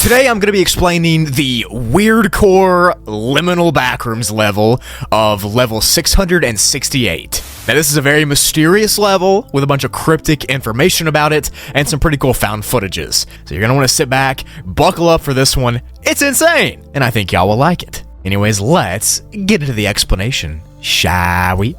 Today I'm going to be explaining the weirdcore liminal backrooms level of level 668. Now this is a very mysterious level with a bunch of cryptic information about it and some pretty cool found footages. So you're going to want to sit back, buckle up for this one. It's insane, and I think y'all will like it. Anyways, let's get into the explanation, shall we?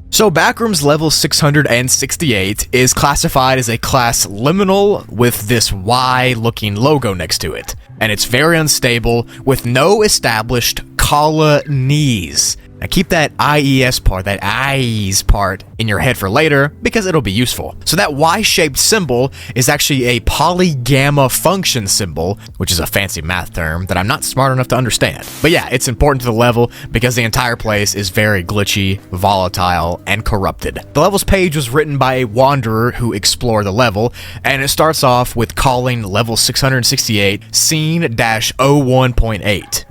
So Backrooms level 668 is classified as a class liminal with this Y-looking logo next to it. And it's very unstable with no established colonies. Now keep that IES part, that IES part, in your head for later because it'll be useful. So that Y-shaped symbol is actually a polygamma function symbol, which is a fancy math term that I'm not smart enough to understand. But yeah, it's important to the level because the entire place is very glitchy, volatile, and corrupted. The levels page was written by a wanderer who explored the level, and it starts off with calling level 668 scene-01.8.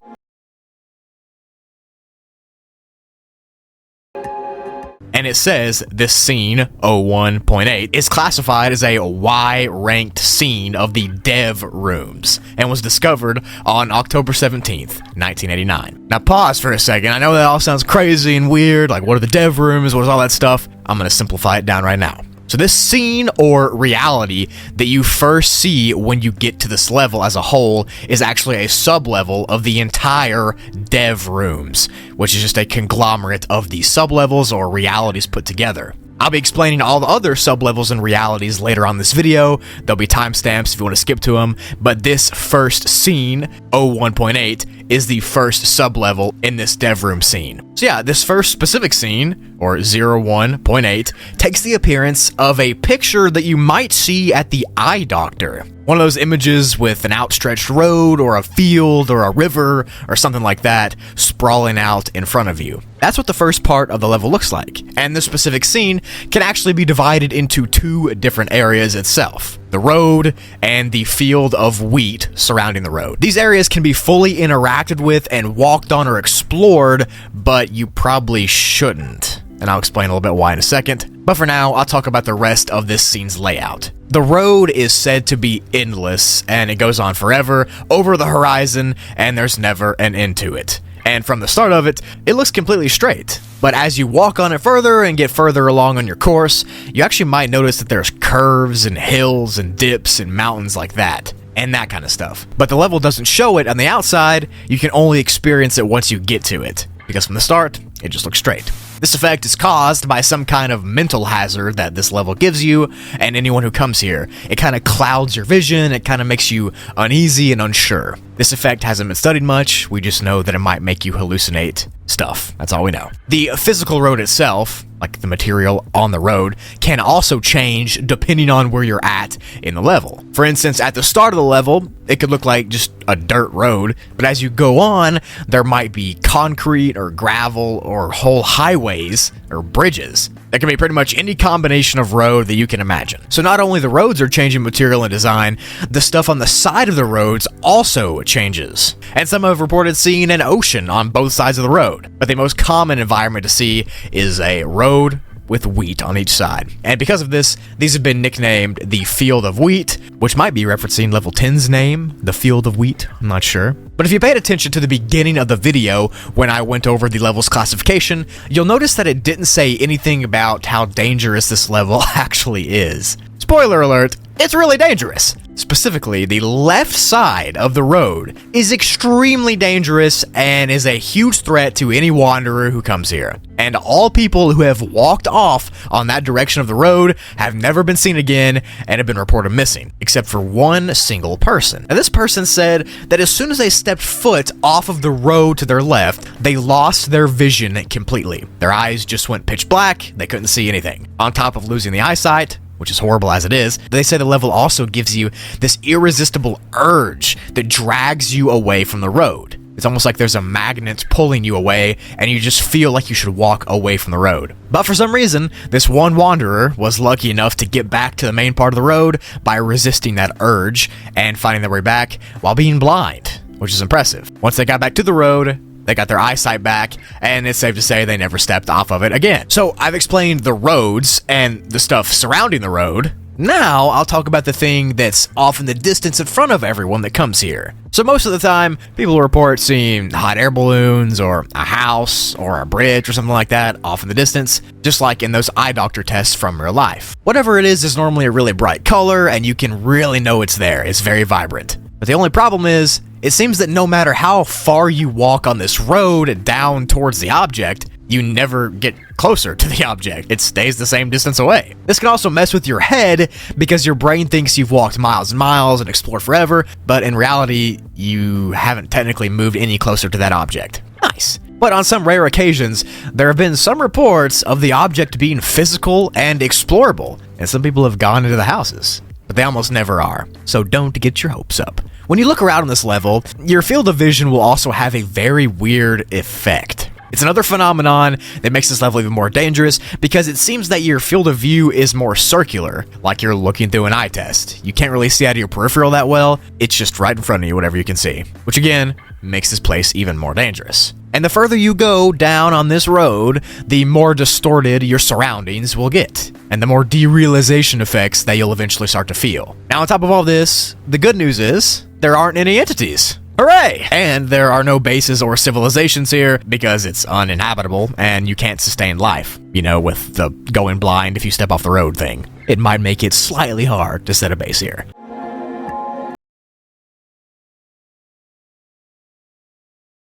And it says this scene, 01.8, is classified as a Y-ranked scene of the dev rooms and was discovered on October 17th, 1989. Now pause for a second. I know that all sounds crazy and weird, like what are the dev rooms, what is all that stuff? I'm going to simplify it down right now. So this scene or reality that you first see when you get to this level as a whole is actually a sub-level of the entire dev rooms, which is just a conglomerate of the sub-levels or realities put together. I'll be explaining all the other sub-levels and realities later on this video. There'll be timestamps if you want to skip to them, but this first scene, 01.8, is the first sub-level in this dev room scene. So yeah, this first specific scene, or 01.8, takes the appearance of a picture that you might see at the eye doctor. One of those images with an outstretched road or a field or a river or something like that sprawling out in front of you. That's what the first part of the level looks like. And this specific scene can actually be divided into two different areas itself. The road and the field of wheat surrounding the road. These areas can be fully interacted with and walked on or explored, but you probably shouldn't. And I'll explain a little bit why in a second. But for now, I'll talk about the rest of this scene's layout. The road is said to be endless, and it goes on forever, over the horizon, and there's never an end to it. And from the start of it, it looks completely straight. But as you walk on it further and get further along on your course, you actually might notice that there's curves and hills and dips and mountains like that. And that kind of stuff. But the level doesn't show it on the outside, you can only experience it once you get to it. Because from the start, it just looks straight. This effect is caused by some kind of mental hazard that this level gives you and anyone who comes here. It kind of clouds your vision, it kind of makes you uneasy and unsure. This effect hasn't been studied much, we just know that it might make you hallucinate stuff. That's all we know. The physical road itself, like the material on the road, can also change depending on where you're at in the level. For instance, at the start of the level, it could look like just a dirt road, but as you go on, there might be concrete or gravel or whole highways or bridges. That can be pretty much any combination of road that you can imagine. So not only the roads are changing material and design, the stuff on the side of the roads also changes. And some have reported seeing an ocean on both sides of the road. But the most common environment to see is a road with wheat on each side. And because of this, these have been nicknamed the Field of Wheat, which might be referencing level 10's name, the Field of Wheat, I'm not sure. But if you paid attention to the beginning of the video when I went over the level's classification, you'll notice that it didn't say anything about how dangerous this level actually is. Spoiler alert, it's really dangerous. Specifically, the left side of the road is extremely dangerous and is a huge threat to any wanderer who comes here. And all people who have walked off on that direction of the road have never been seen again and have been reported missing, except for one single person. And this person said that as soon as they stepped foot off of the road to their left, they lost their vision completely. Their eyes just went pitch black, they couldn't see anything. On top of losing the eyesight, which is horrible as it is, they say the level also gives you this irresistible urge that drags you away from the road. It's almost like there's a magnet pulling you away, and you just feel like you should walk away from the road. But for some reason, this one wanderer was lucky enough to get back to the main part of the road by resisting that urge and finding their way back while being blind, which is impressive. Once they got back to the road, they got their eyesight back, and it's safe to say they never stepped off of it again. So I've explained the roads and the stuff surrounding the road. Now I'll talk about the thing that's off in the distance in front of everyone that comes here. So most of the time, people report seeing hot air balloons or a house or a bridge or something like that off in the distance, just like in those eye doctor tests from real life. Whatever it is normally a really bright color, and you can really know it's there. It's very vibrant. But the only problem is, it seems that no matter how far you walk on this road down towards the object, you never get closer to the object. It stays the same distance away. This can also mess with your head because your brain thinks you've walked miles and miles and explored forever, but in reality, you haven't technically moved any closer to that object. Nice. But on some rare occasions, there have been some reports of the object being physical and explorable, and some people have gone into the houses, but they almost never are. So don't get your hopes up. When you look around on this level, your field of vision will also have a very weird effect. It's another phenomenon that makes this level even more dangerous because it seems that your field of view is more circular, like you're looking through an eye test. You can't really see out of your peripheral that well, it's just right in front of you, whatever you can see. Which again, makes this place even more dangerous. And the further you go down on this road, the more distorted your surroundings will get, and the more derealization effects that you'll eventually start to feel. Now on top of all this, the good news is, there aren't any entities. Hooray! And there are no bases or civilizations here because it's uninhabitable and you can't sustain life. You know, with the going blind if you step off the road thing. It might make it slightly hard to set a base here.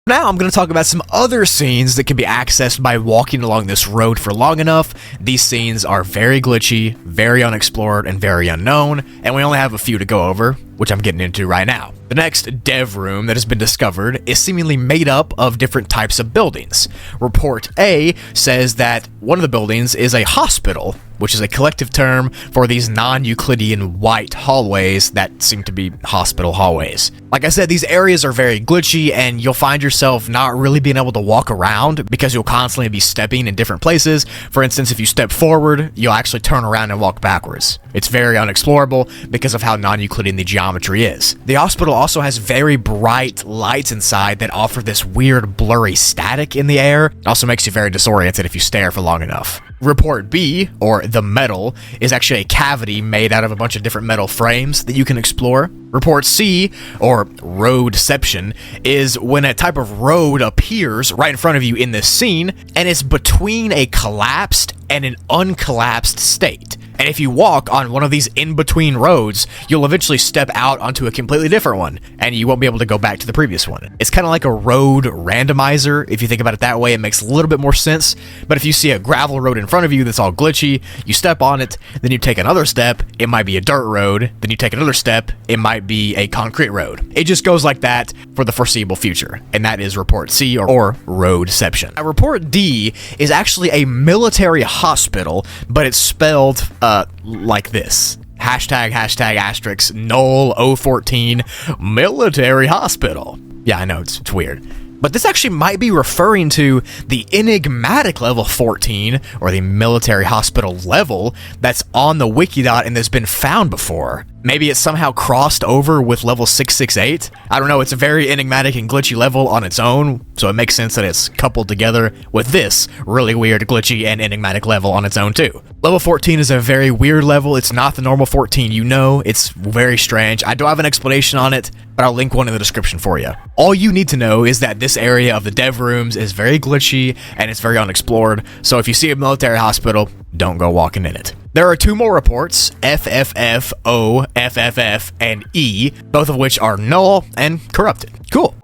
Now I'm going to talk about some other scenes that can be accessed by walking along this road for long enough. These scenes are very glitchy, very unexplored, and very unknown, and we only have a few to go over, which I'm getting into right now. The next dev room that has been discovered is seemingly made up of different types of buildings. Report A says that one of the buildings is a hospital, which is a collective term for these non-Euclidean white hallways that seem to be hospital hallways. Like I said, these areas are very glitchy and you'll find yourself not really being able to walk around because you'll constantly be stepping in different places. For instance, if you step forward, you'll actually turn around and walk backwards. It's very unexplorable because of how non-Euclidean the geometry is. The hospital also has very bright lights inside that offer this weird blurry static in the air. It also makes you very disoriented if you stare for long enough. Report B, or the metal, is actually a cavity made out of a bunch of different metal frames that you can explore. Report C, or roadception, is when a type of road appears right in front of you in this scene, and it's between a collapsed and an uncollapsed state. And if you walk on one of these in-between roads, you'll eventually step out onto a completely different one, and you won't be able to go back to the previous one. It's kind of like a road randomizer. If you think about it that way, it makes a little bit more sense. But if you see a gravel road in front of you that's all glitchy, you step on it, then you take another step, it might be a dirt road, then you take another step, it might be a concrete road. It just goes like that for the foreseeable future, and that is Report C, or roadception. Now, Report D is actually a military hospital, but it's spelled like this. ##* null 014 military hospital. Yeah, I know, it's weird. But this actually might be referring to the enigmatic level 14, or the military hospital level, that's on the Wikidot and that's been found before. Maybe it's somehow crossed over with level 668? I don't know, it's a very enigmatic and glitchy level on its own, so it makes sense that it's coupled together with this really weird, glitchy, and enigmatic level on its own too. Level 14 is a very weird level. It's not the normal 14 you know. It's very strange. I don't have an explanation on it, but I'll link one in the description for you. All you need to know is that this area of the dev rooms is very glitchy and it's very unexplored, so if you see a military hospital, don't go walking in it. There are two more reports, FFF, O, FFF, and E, both of which are null and corrupted. Cool.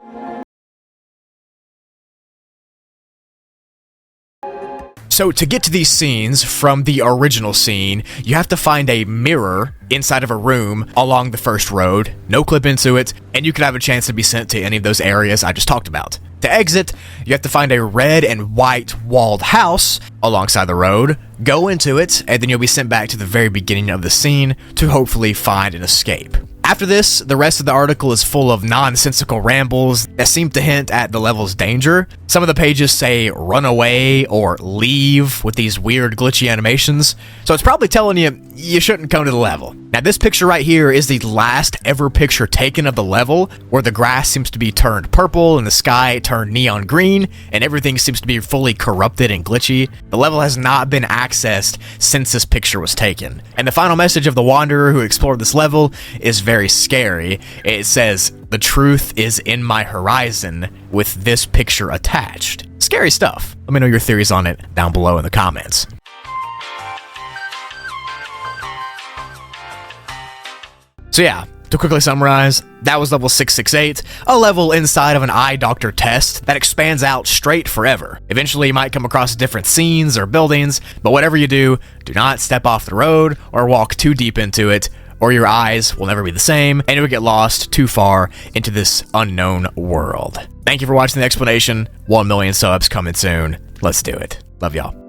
So to get to these scenes from the original scene, you have to find a mirror inside of a room along the first road, no clip into it, and you can have a chance to be sent to any of those areas I just talked about. To exit, you have to find a red and white walled house alongside the road, go into it, and then you'll be sent back to the very beginning of the scene to hopefully find an escape. After this, the rest of the article is full of nonsensical rambles that seem to hint at the level's danger. Some of the pages say run away or leave with these weird glitchy animations, so it's probably telling you you shouldn't come to the level. Now, this picture right here is the last ever picture taken of the level, where the grass seems to be turned purple and the sky turned neon green, and everything seems to be fully corrupted and glitchy. The level has not been accessed since this picture was taken. And the final message of the wanderer who explored this level is very scary. It says, "The truth is in my horizon with this picture attached." Scary stuff. Let me know your theories on it down below in the comments. So yeah, to quickly summarize, that was level 668, a level inside of an eye doctor test that expands out straight forever. Eventually you might come across different scenes or buildings, but whatever you do not step off the road or walk too deep into it, or your eyes will never be the same, and you'll get lost too far into this unknown world. Thank you for watching the explanation. 1 million subs coming soon. Let's do it. Love y'all.